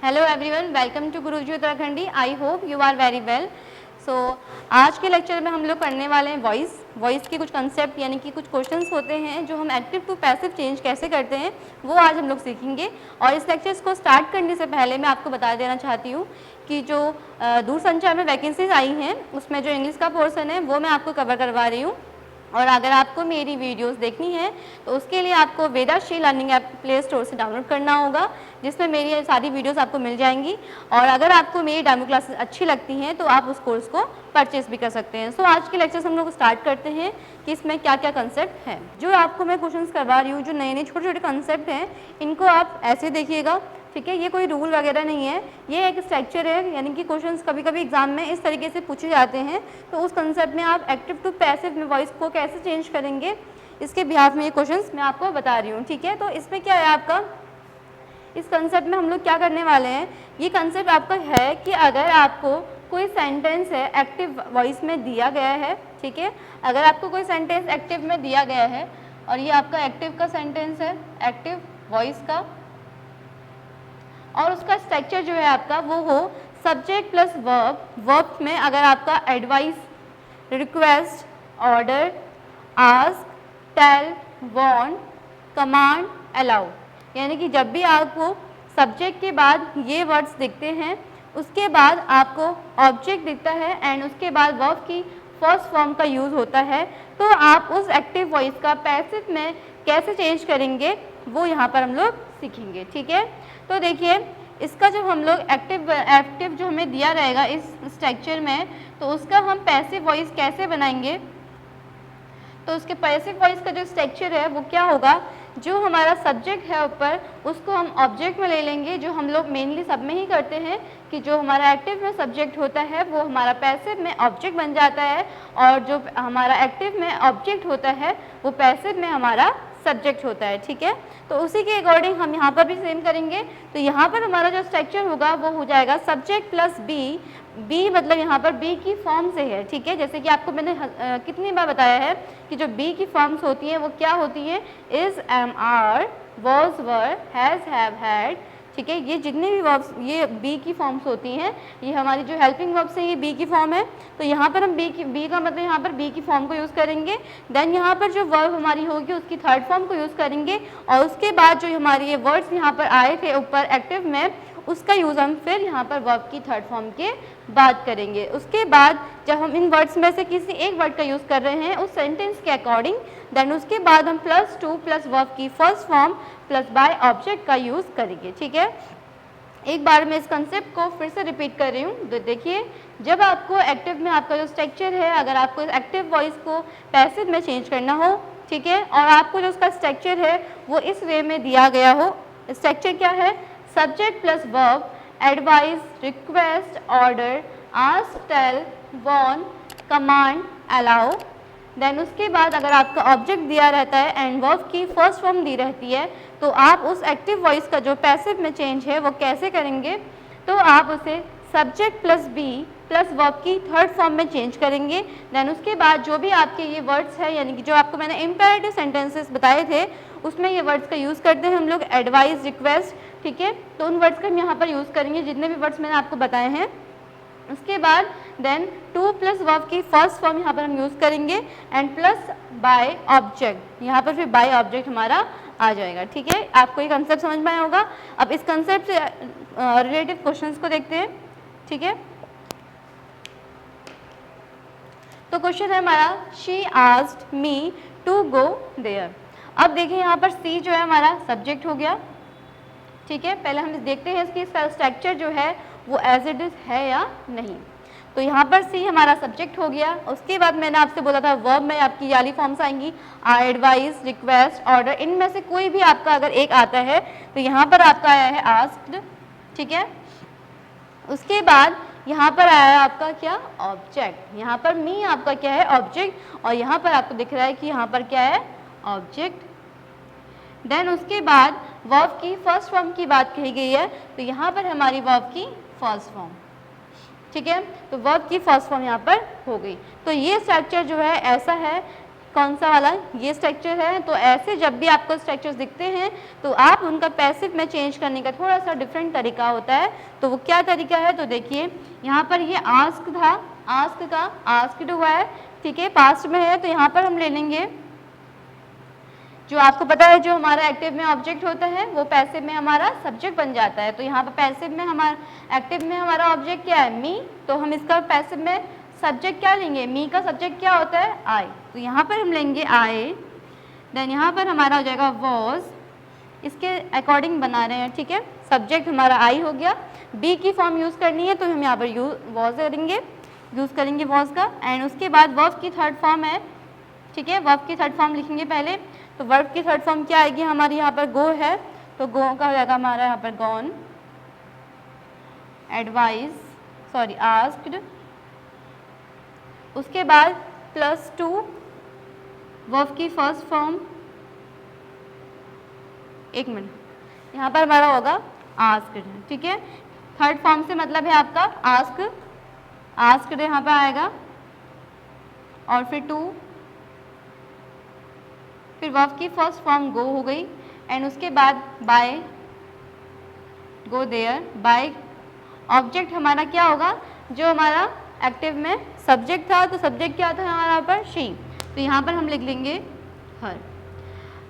Hello everyone, welcome to Guruji Uttarakhandi. I hope you are very well. So आज के lecture में हम लोग पढ़ने वाले हैं वॉइस के कुछ कंसेप्ट, यानी कि कुछ क्वेश्चंस होते हैं जो हम एक्टिव टू पैसिव चेंज कैसे करते हैं वो आज हम लोग सीखेंगे। और इस लेक्चर्स को स्टार्ट करने से पहले मैं आपको बता देना चाहती हूँ कि जो दूरसंचार में वैकेंसीज आई हैं उसमें जो इंग्लिश का पोर्सन है वो मैं आपको कवर करवा रही हूँ। और अगर आपको मेरी वीडियोस देखनी है तो उसके लिए आपको Vedashree learning app play store से डाउनलोड करना होगा, जिसमें मेरी सारी वीडियोस आपको मिल जाएंगी। और अगर आपको मेरी डेमो क्लासेस अच्छी लगती हैं तो आप उस कोर्स को परचेस भी कर सकते हैं। सो आज के लेक्चर्स हम लोग स्टार्ट करते हैं कि इसमें क्या क्या कंसेप्ट है। जो आपको मैं क्वेश्चंस करवा रही हूँ, जो नए नए छोटे छोटे कंसेप्ट हैं, इनको आप ऐसे देखिएगा, ठीक है। ये कोई रूल वगैरह नहीं है, ये एक स्ट्रक्चर है, यानी कि क्वेश्चंस कभी कभी एग्जाम में इस तरीके से पूछे जाते हैं। तो उस कंसेप्ट में आप एक्टिव टू पैसिव में वॉइस को कैसे चेंज करेंगे, इसके बिहाफ में ये क्वेश्चंस मैं आपको बता रही हूँ, ठीक है। तो इसमें क्या है आपका, इस कंसेप्ट में हम लोग क्या करने वाले हैं, ये कंसेप्ट आपका है कि अगर आपको कोई सेंटेंस है एक्टिव वॉइस में दिया गया है, ठीक है। अगर आपको कोई सेंटेंस एक्टिव में दिया गया है और ये आपका एक्टिव का सेंटेंस है, एक्टिव वॉइस का, और उसका स्ट्रक्चर जो है आपका वो हो सब्जेक्ट प्लस वर्ब। वर्ब में अगर आपका advice, request, order, ask, tell, warn, command, allow, यानी कि जब भी आपको सब्जेक्ट के बाद ये वर्ड्स दिखते हैं, उसके बाद आपको ऑब्जेक्ट दिखता है एंड उसके बाद वर्ब की फर्स्ट फॉर्म का यूज़ होता है, तो आप उस एक्टिव वॉइस का पैसिव में कैसे चेंज करेंगे वो यहाँ पर हम लोग सीखेंगे, ठीक है। तो देखिए, इसका जब हम लोग एक्टिव जो हमें दिया रहेगा इस स्ट्रक्चर में, तो उसका हम पैसिव वॉइस कैसे बनाएंगे। तो उसके पैसिव वॉइस का जो स्ट्रक्चर है वो क्या होगा, जो हमारा सब्जेक्ट है ऊपर उसको हम ऑब्जेक्ट में ले लेंगे, जो हम लोग मेनली सब में ही करते हैं कि जो हमारा एक्टिव में सब्जेक्ट होता है वो हमारा पैसिव में ऑब्जेक्ट बन जाता है, और जो हमारा एक्टिव में ऑब्जेक्ट होता है वो पैसिव में हमारा सब्जेक्ट होता है, ठीक है। तो उसी के अकॉर्डिंग हम यहाँ पर भी सेम करेंगे। तो यहाँ पर हमारा जो स्ट्रक्चर होगा वो हो जाएगा सब्जेक्ट प्लस बी। बी मतलब यहाँ पर बी की फॉर्म से है, ठीक है। जैसे कि आपको मैंने कितनी बार बताया है कि जो बी की फॉर्म्स होती हैं वो क्या होती हैं, is, am, are, was, were, has, have, had, ठीक है। ये जितने भी वर्ब्स ये बी की फॉर्म्स होती हैं, ये हमारी जो हेल्पिंग वर्ब्स हैं ये बी की फॉर्म है। तो यहाँ पर हम बी का मतलब यहाँ पर बी की फॉर्म को यूज़ करेंगे। देन यहाँ पर जो वर्ब हमारी होगी उसकी थर्ड फॉर्म को यूज़ करेंगे, और उसके बाद जो हमारी ये वर्ड्स यहाँ पर आए थे ऊपर एक्टिव में, उसका यूज़ हम फिर यहाँ पर वर्ब की थर्ड फॉर्म के बाद करेंगे। उसके बाद जब हम इन वर्ड्स में से किसी एक वर्ड का यूज़ कर रहे हैं उस सेंटेंस के अकॉर्डिंग, देन उसके बाद हम प्लस टू प्लस वर्ब की first form plus by object का यूज़ करेंगे, ठीक है। एक बार मैं इस कंसेप्ट को फिर से रिपीट कर रही हूँ। तो देखिए, जब आपको एक्टिव में आपका जो स्ट्रक्चर है, अगर आपको एक्टिव वॉइस को पैसिव में चेंज करना हो, ठीक है, और आपको जो उसका स्ट्रक्चर है वो इस वे में दिया गया हो, स्ट्रक्चर क्या है, subject plus verb, advice, request, order, ask, tell, warn, command, allow. Then उसके बाद अगर आपका ऑब्जेक्ट दिया रहता है एंड वर्ब की फर्स्ट फॉर्म दी रहती है, तो आप उस एक्टिव वॉइस का जो पैसिव में चेंज है वो कैसे करेंगे, तो आप उसे subject plus be plus verb की थर्ड फॉर्म में चेंज करेंगे। देन उसके बाद जो भी आपके ये वर्ड्स है, यानी कि जो आपको मैंने इम्पेरेटिव सेंटेंसेस बताए थे उसमें ये वर्ड्स का यूज़ करते हैं हम लोग, एडवाइस, रिक्वेस्ट, ठीक है। तो उन वर्ड्स का हम यहाँ पर यूज़ करेंगे जितने भी वर्ड्स मैंने आपको बताए हैं। उसके बाद देन टू प्लस वर्ब की फर्स्ट फॉर्म यहाँ पर हम यूज़ करेंगे एंड प्लस बाय ऑब्जेक्ट, यहाँ पर फिर बाय ऑब्जेक्ट हमारा आ जाएगा, ठीक है। आपको ये कंसेप्ट समझ में आया होगा। अब इस कंसेप्ट से रिलेटेड क्वेश्चंस को देखते हैं, ठीक है। तो क्वेश्चन है हमारा, she asked me to go there. अब देखिए यहाँ पर सी जो है हमारा सब्जेक्ट हो गया, ठीक है। पहले हम देखते हैं इसकी स्ट्रक्चर जो है वो एज इट इज है या नहीं। तो यहाँ पर सी हमारा सब्जेक्ट हो गया। उसके बाद मैंने आपसे बोला था वर्ब में आपकी वाली फॉर्म्स आएंगी, एडवाइस, रिक्वेस्ट, ऑर्डर, इनमें से कोई भी आपका अगर एक आता है तो यहाँ पर आपका आया है आस्क्ड, ठीक है। उसके बाद यहाँ पर आया है आपका क्या, ऑब्जेक्ट। यहाँ पर मी आपका क्या है, ऑब्जेक्ट, और यहाँ पर आपको दिख रहा है कि यहाँ पर क्या है, ऑब्जेक्ट। देन उसके बाद वर्ब की फर्स्ट फॉर्म की बात कही गई है, तो यहाँ पर हमारी वर्ब की फर्स्ट फॉर्म, ठीक है। तो वर्ब की फर्स्ट फॉर्म यहाँ पर हो गई। तो ये स्ट्रक्चर जो है ऐसा है कौन सा वाला, ये स्ट्रक्चर है। तो ऐसे जब भी आपको स्ट्रक्चर्स दिखते हैं तो आप उनका पैसिव में चेंज करने का थोड़ा सा डिफरेंट तरीका होता है। तो वो क्या तरीका है, तो देखिए यहाँ पर ये आस्क था, आस्क का आस्क्ड हुआ है, ठीक है, पास्ट में है। तो यहाँ पर हम ले लेंगे, जो आपको पता है जो हमारा एक्टिव में ऑब्जेक्ट होता है वो पैसिव में हमारा सब्जेक्ट बन जाता है। तो यहाँ पर पैसिव में हमारा, एक्टिव में हमारा ऑब्जेक्ट क्या है, मी। तो हम इसका पैसिव में सब्जेक्ट क्या लेंगे, मी का सब्जेक्ट क्या होता है, आई। तो यहाँ पर हम लेंगे आई, देन यहाँ पर हमारा हो जाएगा वॉज, इसके अकॉर्डिंग बना रहे हैं, ठीक है। सब्जेक्ट हमारा आई हो गया, बी की फॉर्म यूज़ करनी है तो हम यहाँ पर वॉज करेंगे, यूज़ करेंगे वॉज का। एंड उसके बाद वर्ब की थर्ड फॉर्म है, ठीक है, वर्ब की थर्ड फॉर्म लिखेंगे पहले। तो वर्ब की थर्ड फॉर्म क्या आएगी हमारी, यहाँ पर गो है तो गो का हो जाएगा हमारा यहाँ पर गॉन, एडवाइस, सॉरी आस्क्ड। उसके बाद +2 वर्ब की फर्स्ट फॉर्म, एक मिनट, यहाँ पर हमारा होगा आस्क्ड, ठीक है। थर्ड फॉर्म से मतलब है आपका आस्क, आस्क्ड यहाँ पर आएगा, और फिर 2, फिर वर्ब की फर्स्ट फॉर्म गो हो गई। एंड उसके बाद by, go there, by object हमारा क्या होगा, जो हमारा एक्टिव में सब्जेक्ट था, तो सब्जेक्ट क्या था हमारा यहाँ पर शी। तो यहाँ पर हम लिख लेंगे हर,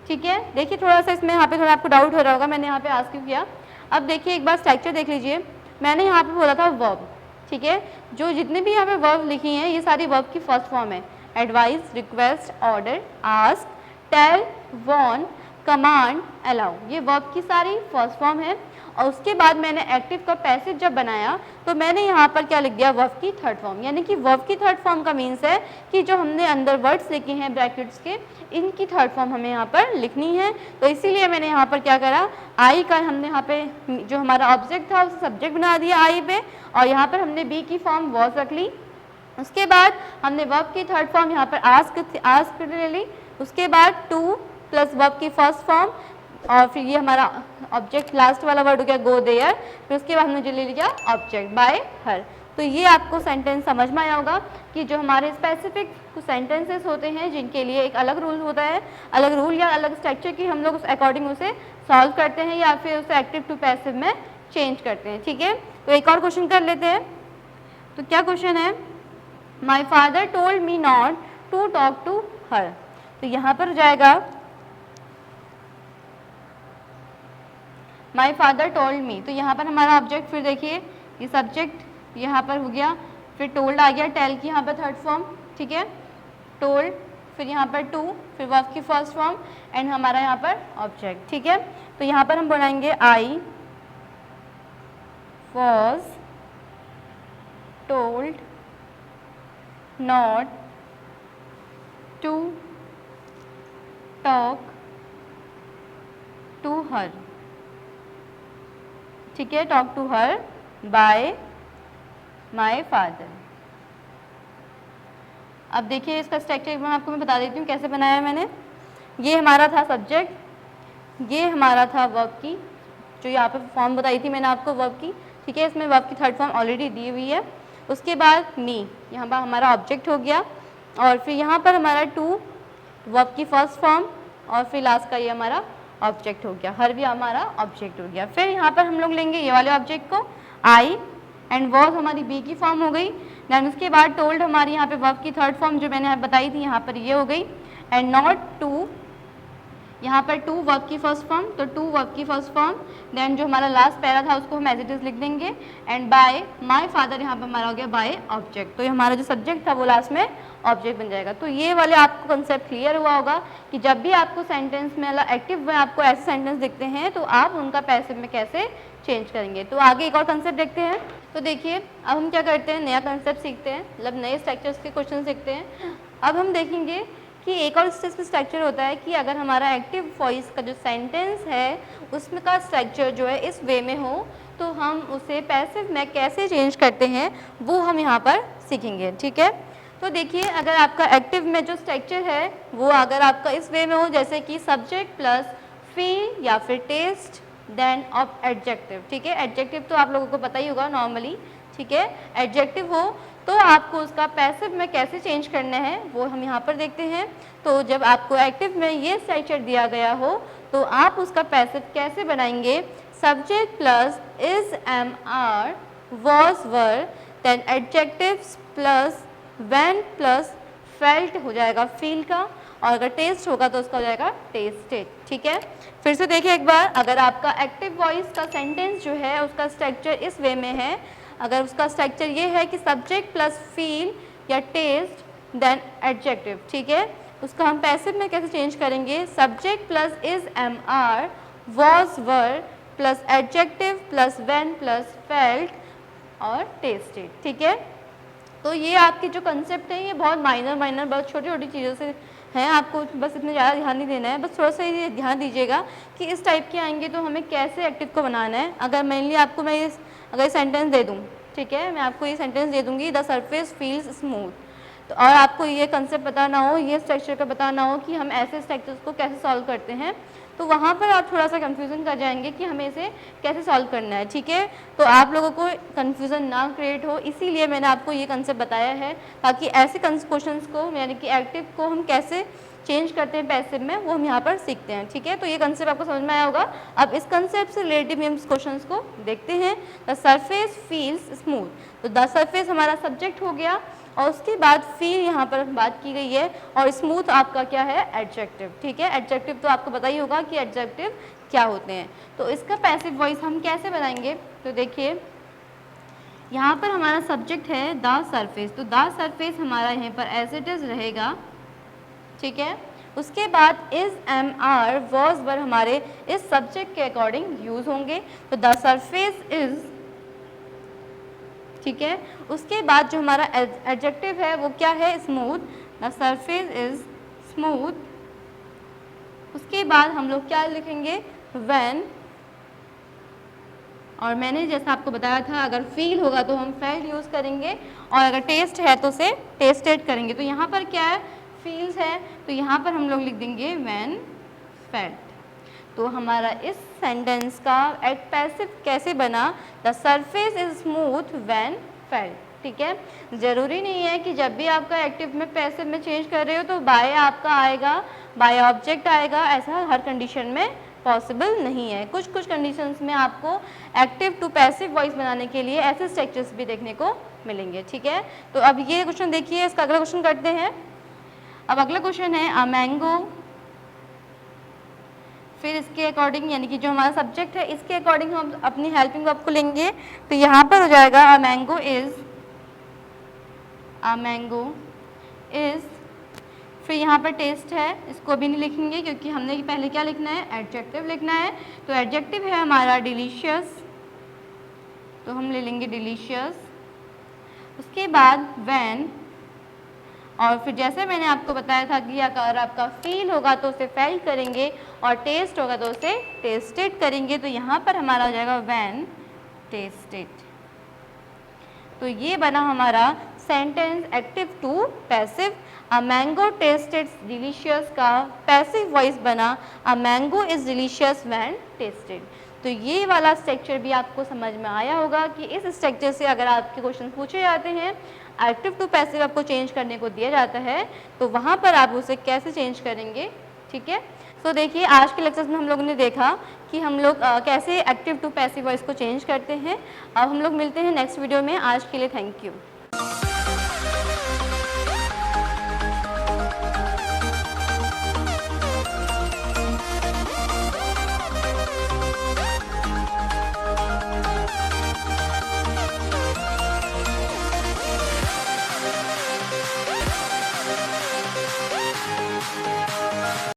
ठीक है। देखिए थोड़ा सा इसमें यहाँ पे थोड़ा आपको डाउट हो रहा होगा, मैंने यहाँ पे आस्क किया। अब देखिए एक बार स्ट्रक्चर देख लीजिए, मैंने यहाँ पे बोला था वर्ब, ठीक है। जो जितने भी यहाँ पे वर्ब लिखी हैं ये सारी वर्ब की फर्स्ट फॉर्म है, advice, request, order, ask, tell, warn, command, allow, ये वर्ब की सारी फर्स्ट फॉर्म है। और उसके बाद मैंने एक्टिव का पैसिव जब बनाया तो मैंने यहाँ पर क्या लिख दिया, वर्ब की थर्ड फॉर्म। यानी कि वर्ब की थर्ड फॉर्म का मीन्स है कि जो हमने अंदर वर्ड्स लिखे हैं ब्रैकेट्स के, इनकी थर्ड फॉर्म हमें यहाँ पर लिखनी है। तो इसीलिए मैंने यहाँ पर क्या करा, आई का हमने यहाँ पे जो हमारा ऑब्जेक्ट था उसे सब्जेक्ट बना दिया आई पे, और यहाँ पर हमने बी की फॉर्म वॉज रख ली। उसके बाद हमने वर्ब की थर्ड फॉर्म यहाँ पर आस्क ले ली। उसके बाद 2 प्लस वर्ब की फर्स्ट फॉर्म, और फिर ये हमारा ऑब्जेक्ट लास्ट वाला वर्ड हो गया गो देयर। फिर उसके बाद हमने जो ले लिया ऑब्जेक्ट बाय हर। तो ये आपको सेंटेंस समझ में आया होगा कि जो हमारे स्पेसिफिक कुछ सेंटेंसेस होते हैं जिनके लिए एक अलग रूल होता है, अलग रूल या अलग स्ट्रक्चर की हम लोग उस अकॉर्डिंग उसे सॉल्व करते हैं या फिर उसे एक्टिव टू पैसिव में चेंज करते हैं, ठीक है। तो एक और क्वेश्चन कर लेते हैं। तो क्या क्वेश्चन है, my father told me not to talk to her. तो यहाँ पर जाएगा माई फादर टोल्ड मी। तो यहाँ पर हमारा ऑब्जेक्ट, फिर देखिए ये सब्जेक्ट यहाँ पर हो गया, फिर टोल्ड आ गया, टेल की यहाँ पर थर्ड फॉर्म, ठीक है, टोल्ड, फिर यहाँ पर 2, फिर वर्ब की फर्स्ट फॉर्म, एंड हमारा यहाँ पर ऑब्जेक्ट, ठीक है। तो यहाँ पर हम बनाएंगे I was told not to talk to her, ठीक है, talk to her by my father. अब देखिए इसका स्ट्रक्चर आपको मैं बता देती हूँ कैसे बनाया है मैंने। ये हमारा था सब्जेक्ट, ये हमारा था वर्ब की, जो यहाँ पे फॉर्म बताई थी मैंने आपको वर्ब की, ठीक है। इसमें वर्ब की थर्ड फॉर्म ऑलरेडी दी हुई है। उसके बाद मी, यहाँ पर हमारा ऑब्जेक्ट हो गया, और फिर यहाँ पर हमारा 2 वर्ब की फर्स्ट फॉर्म, और फिर लास्ट का ये हमारा ऑब्जेक्ट हो गया, हर भी हमारा ऑब्जेक्ट हो गया। फिर यहाँ पर हम लोग लेंगे ये वाले ऑब्जेक्ट को आई, एंड वॉज हमारी बी की फॉर्म हो गई। देन उसके बाद टोल्ड हमारी यहाँ पे वर्ब की थर्ड फॉर्म जो मैंने बताई थी यहाँ पर ये हो गई, एंड नॉट टू, यहाँ पर 2 वर्ब की फर्स्ट फॉर्म, तो 2 वर्ब की फर्स्ट फॉर्म। देन जो हमारा लास्ट पैरा था उसको हम एज इट इज लिख देंगे, एंड बाय माय फादर यहाँ पर हमारा हो गया बाय ऑब्जेक्ट। तो ये हमारा जो सब्जेक्ट था वो लास्ट में ऑब्जेक्ट बन जाएगा। तो ये वाले आपको कंसेप्ट क्लियर हुआ होगा कि जब भी आपको सेंटेंस में एक्टिव में आपको ऐसे सेंटेंस दिखते हैं तो आप उनका पैसिव में कैसे चेंज करेंगे। तो आगे एक और कंसेप्ट देखते हैं। तो देखिए अब हम क्या करते हैं, नया कंसेप्ट सीखते हैं, मतलब नए स्ट्रक्चर्स के क्वेश्चन सीखते हैं। अब हम देखेंगे कि एक और स्ट्रक्चर होता है कि अगर हमारा एक्टिव वॉइस का जो सेंटेंस है उसमें का स्ट्रक्चर जो है इस वे में हो तो हम उसे पैसिव में कैसे चेंज करते हैं वो हम यहाँ पर सीखेंगे, ठीक है। तो देखिए अगर आपका एक्टिव में जो स्ट्रक्चर है वो अगर आपका इस वे में हो, जैसे कि सब्जेक्ट प्लस फील या फिर टेस्ट देन ऑफ एडजेक्टिव, ठीक है। एडजेक्टिव तो आप लोगों को पता ही होगा नॉर्मली, ठीक है। एडजेक्टिव हो तो आपको उसका पैसिव में कैसे चेंज करना है वो हम यहाँ पर देखते हैं। तो जब आपको एक्टिव में ये स्ट्रक्चर दिया गया हो तो आप उसका पैसिव कैसे बनाएंगे, subject plus is am are was were then adjectives plus when plus felt हो जाएगा फील का, और अगर टेस्ट होगा तो उसका हो जाएगा टेस्टेड। ठीक है, फिर से देखिए एक बार, अगर आपका एक्टिव वॉइस का सेंटेंस जो है उसका स्ट्रक्चर इस वे में है, अगर उसका स्ट्रक्चर ये है कि सब्जेक्ट प्लस फील या टेस्ट देन एडजेक्टिव, ठीक है, उसका हम पैसिव में कैसे चेंज करेंगे, subject plus is am are was were plus adjective plus when plus felt और टेस्टेड। ठीक है, तो ये आपके जो कंसेप्ट है ये बहुत माइनर बहुत छोटी छोटी चीज़ों से हैं, आपको बस इतने ज़्यादा ध्यान नहीं देना है, बस थोड़ा सा ये ध्यान दीजिएगा कि इस टाइप के आएंगे तो हमें कैसे एक्टिव को बनाना है। अगर मेनली आपको मैं अगर सेंटेंस दे दूँ, ठीक है, मैं आपको ये सेंटेंस दे दूँगी, द सरफेस फील्स स्मूथ, तो और आपको ये कंसेप्ट पता ना हो, ये स्ट्रक्चर का पता ना हो कि हम ऐसे स्ट्रक्चर्स को कैसे सॉल्व करते हैं, तो वहाँ पर आप थोड़ा सा कंफ्यूजन कर जाएंगे कि हमें इसे कैसे सॉल्व करना है। ठीक है, तो आप लोगों को कंफ्यूजन ना क्रिएट हो, इसीलिए मैंने आपको ये कंसेप्ट बताया है, ताकि ऐसे क्वेश्चंस को यानी कि एक्टिव को हम कैसे चेंज करते हैं पैसिव में वो हम यहाँ पर सीखते हैं। ठीक है, तो ये कंसेप्ट आपको समझ में आया होगा। अब इस कंसेप्ट से रिलेटिव हम क्वेश्चंस को देखते हैं। द सरफेस फील्स स्मूथ, तो द सरफेस हमारा सब्जेक्ट हो गया और उसके बाद फील यहाँ पर बात की गई है और स्मूथ आपका क्या है, एडजेक्टिव। ठीक है, एडजेक्टिव तो आपको पता ही होगा कि एडजेक्टिव क्या होते हैं। तो इसका पैसिव वॉइस हम कैसे बनाएंगे, तो देखिए यहाँ पर हमारा सब्जेक्ट है द सरफेस, तो द सरफेस हमारा यहाँ पर एज इट इज रहेगा। ठीक है, उसके बाद is am are was were हमारे इस सब्जेक्ट के अकॉर्डिंग यूज होंगे, तो द सरफेस इज। ठीक है, उसके बाद जो हमारा एडजेक्टिव है वो क्या है, smooth, the surface is smooth. उसके बाद हम लोग क्या लिखेंगे, व्हेन, और मैंने जैसा आपको बताया था अगर फील होगा तो हम फेल्ट यूज़ करेंगे और अगर टेस्ट है तो उसे टेस्टेड करेंगे। तो यहाँ पर क्या है, फील्स है, तो यहाँ पर हम लोग लिख देंगे व्हेन फेल्ट। तो हमारा इस सेंटेंस का पैसिव कैसे बना, the surface is smooth when felt. ठीक है, ज़रूरी नहीं है कि जब भी आपका एक्टिव में पैसिव में चेंज कर रहे हो तो बाय आपका आएगा, बाय ऑब्जेक्ट आएगा, ऐसा हर कंडीशन में पॉसिबल नहीं है। कुछ कुछ कंडीशंस में आपको एक्टिव टू पैसिव वॉइस बनाने के लिए ऐसे स्ट्रक्चर्स भी देखने को मिलेंगे। ठीक है, तो अब ये क्वेश्चन देखिए, इसका अगला क्वेश्चन करते हैं। अब अगला क्वेश्चन है अ मैंगो, फिर इसके अकॉर्डिंग यानी कि जो हमारा सब्जेक्ट है इसके अकॉर्डिंग हम अपनी हेल्पिंग वर्ब को लेंगे, तो यहाँ पर हो जाएगा अ mango is, a mango is, फिर यहाँ पर टेस्ट है, इसको भी नहीं लिखेंगे क्योंकि हमने पहले क्या लिखना है, एडजेक्टिव लिखना है, तो एडजेक्टिव है हमारा डिलीशियस, तो हम ले लेंगे डिलीशियस। उसके बाद व्हेन, और फिर जैसे मैंने आपको बताया था कि अगर आपका फील होगा तो उसे फेल करेंगे और टेस्ट होगा तो उसे टेस्टेड करेंगे, तो यहाँ पर हमारा हो जाएगा व्हेन टेस्टेड। तो ये बना हमारा sentence active to passive. A mango tasted delicious का पैसिव वॉइस बना a mango is delicious when tasted. तो ये वाला स्ट्रक्चर भी आपको समझ में आया होगा कि इस स्ट्रक्चर से अगर आपके क्वेश्चन पूछे जाते हैं, एक्टिव टू पैसिव आपको चेंज करने को दिया जाता है, तो वहाँ पर आप उसे कैसे चेंज करेंगे। ठीक है, तो देखिए आज के लेक्चर्स में हम लोगों ने देखा कि हम लोग कैसे एक्टिव टू पैसिव वॉइस को चेंज करते हैं। अब हम लोग मिलते हैं नेक्स्ट वीडियो में। आज के लिए थैंक यू।